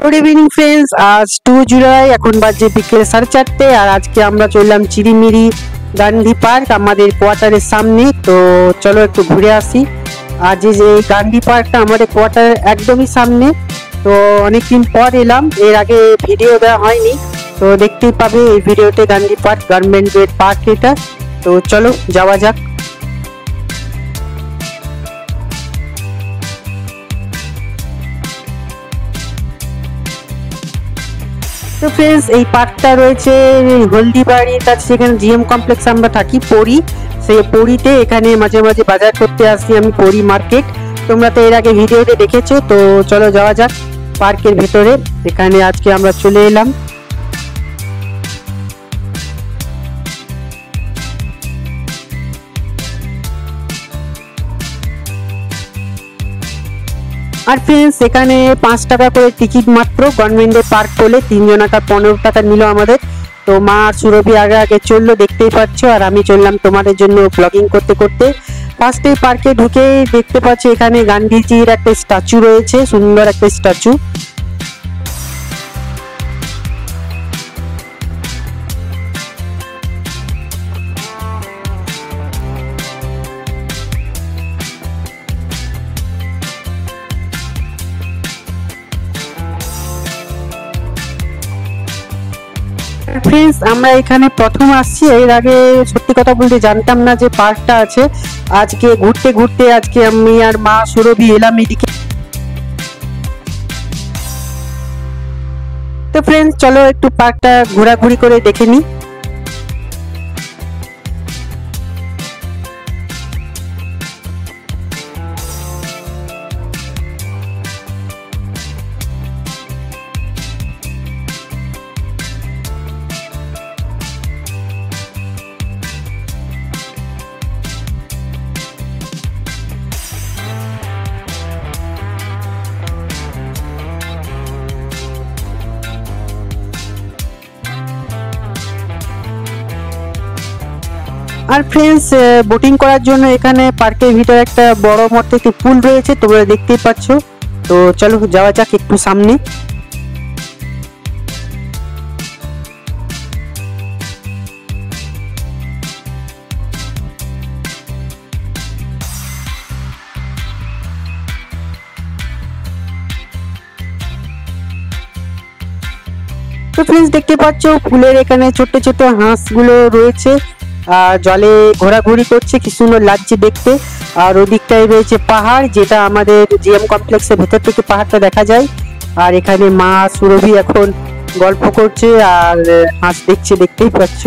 Good evening friends, আজ 2 জুলাই, এখন বাজে বিকেল 4:30। আর আজকে আমরা চললাম চিরিমিরি গান্ধী পার্ক আমাদের কোয়ার্টারের সামনে। তো চলো একটু ঘুরে আসি। আজ যে গান্ধী পার্কটা আমাদের কোয়ার্টারের একদমই সামনে। তো অনেকদিন পর এলাম, এর আগে ভিডিও দেওয়া হয়নি, তো দেখতেই পাবে এই ভিডিওতে Gandhi park government gate park এটা। তো চলো যাওয়া যাক। তো ফ্রেন্ডস, এই পার্কটা রয়েছে হলদিবাড়ির কাছে, যেখানে জিএম কমপ্লেক্স আমরা থাকি, পরি। সেই পরিতে এখানে মাঝে মাঝে বাজার করতে আসি আমি, পরি মার্কেট। তোমরা তো এর আগে ভিডিওতে দেখেছো। তো চলো যাওয়া যাক পার্কের ভেতরে। এখানে আজকে আমরা চলে এলাম। আর ফ্রেন্ডস, এখানে 5 টাকা করে টিকিট মাত্র। গভর্নমেন্টের পার্ক বলে 3 জনাকার 15 টাকা নিল আমাদের। তো মা আর সুরভি আগে আগে চললো, দেখতেই পাচ্ছ, আর আমি চললাম তোমাদের জন্য ব্লগিং করতে করতে। ফার্স্টে পার্কে ঢুকে দেখতে পাচ্ছ এখানে গান্ধীজির একটা স্ট্যাচু রয়েছে, সুন্দর একটা স্ট্যাচু। ফ্রেন্ডস, আমরা এখানে প্রথম আসছি। এর আগে সত্যি কথা বলতে জানতাম না যে পার্কটা আছে। আজকে ঘুরতে ঘুরতে আজকে আমি আর মা সুরভি এলাম এদিকে। তো ফ্রেন্ডস, চলো একটু পার্কটা ঘোরাঘুরি করে দেখে নিই। আর ফ্রেন্ডস, বোটিং করার জন্য এখানে পার্কের ভিতরে একটা বড় মতো একটি পুল রয়েছে, তোমরা দেখতেই পাচ্ছ। তো চলো যাওয়া যাক একটু সামনে। তো ফ্রেন্ডস, দেখতে পাচ্ছ পুলের এখানে ছোট্ট ছোট্ট হাঁসগুলো রয়েছে, জলে ঘোরাঘুরি করছে, কি সুন্দর লাগছে দেখতে। আর ওদিকটায় রয়েছে পাহাড়, যেটা আমাদের জিএম কমপ্লেক্সের ভেতর থেকে পাহাড়টা দেখা যায়। আর এখানে মা সুরভি এখন গল্প করছে আর হাঁস দেখছে, দেখতেই পাচ্ছ।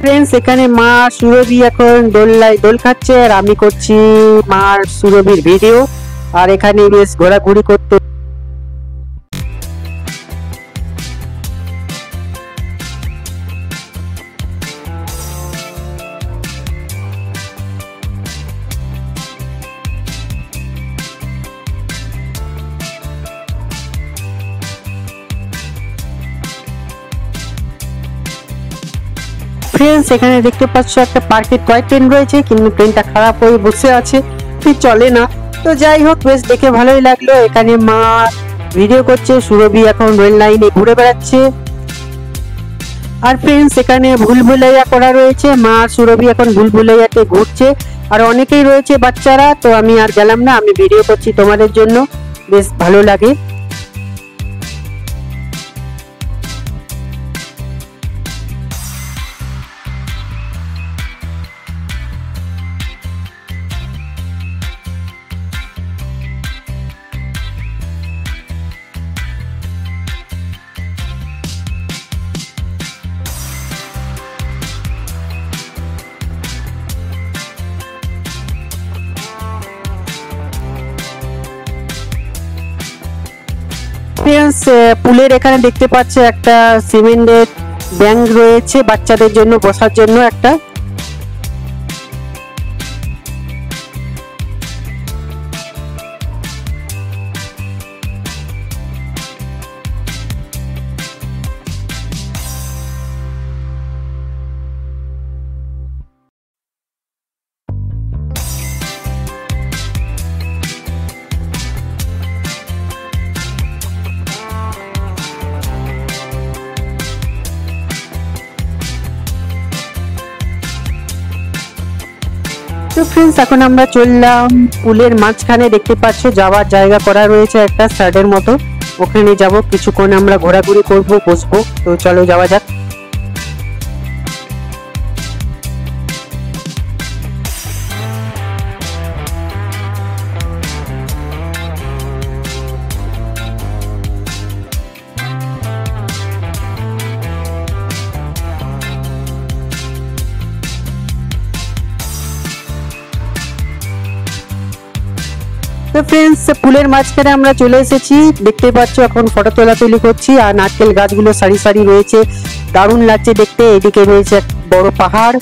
ফ্রেন্ডস, এখানে মা সুরভি এখন দোল খাচ্ছে, আর আমি করছি মা সুরভির ভিডিও। আর এখানে বেশ ঘোরাঘুরি করতে। ফ্রেন্ডস, এখানে দেখতে পাচ্ছ একটা পার্কের টয় ট্রেন রয়েছে, কিন্তু ট্রেনটা খারাপ হয়ে বসে আছে, চলে না। তো যাই হোক, বেশ দেখে ভালোই লাগলো। এখানে মা ভিডিও করছে, সুরভি এখন রেল লাইনে ঘুরে বেড়াচ্ছে। আর ফ্রেন্ডস, এখানে ভুলভুলাইয়া করা রয়েছে, মা সুরভি এখন ভুলভুলাইয়াতে ঘুরছে। আর অনেকেই রয়েছে বাচ্চারা। তো আমি আর গেলাম না, আমি ভিডিও করছি তোমাদের জন্য, বেশ ভালো লাগে। ফ্রেন্ডস, পুলের এখানে দেখতে পাচ্ছে একটা সিমেন্টের ব্যাংক রয়েছে বাচ্চাদের জন্য বসার জন্য একটা। তো ফ্রেন্ডস এখন আমরা চললাম পুলের মাঝখানে, দেখতে পাচ্ছ যাওয়ার জায়গা করা রয়েছে একটা সাইডের মতো, ওখানে যাব, কিছুক্ষণ আমরা ঘোরাঘুরি করব, বসবো। তো চলো যাওয়া যাক। তো ফ্রেন্ডস পুলের মাঝখানে আমরা চলে এসেছি, দেখতে পাচ্ছ এখন ফটো তোলাতুলি করছি, আর নারকেল গাছগুলো সারি সারি রয়েছে, দারুণ লাগছে দেখতে। এদিকে রয়েছে এক বড় পাহাড়।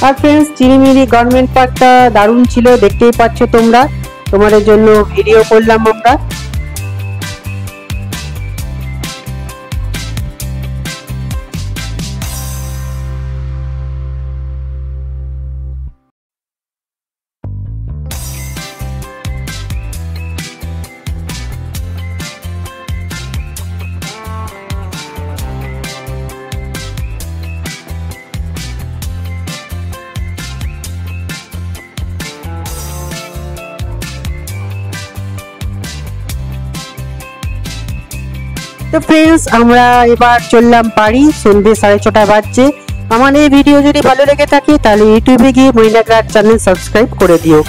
আর ফ্রেন্ডস চিনিমিনি গভর্নমেন্ট পার্কটা দারুণ ছিল, দেখতেই পাচ্ছ তোমরা, তোমাদের জন্য ভিডিও করলাম আমরা। তো ফ্রেন্ডস আমরা এবার চললাম বাড়ি, সন্ধ্যে 6:30 বাজছে। আমার এই ভিডিও যদি ভালো লেগে থাকে তাহলে ইউটিউবে গিয়ে মৈনাক রাজ চ্যানেল সাবস্ক্রাইব করে দিও।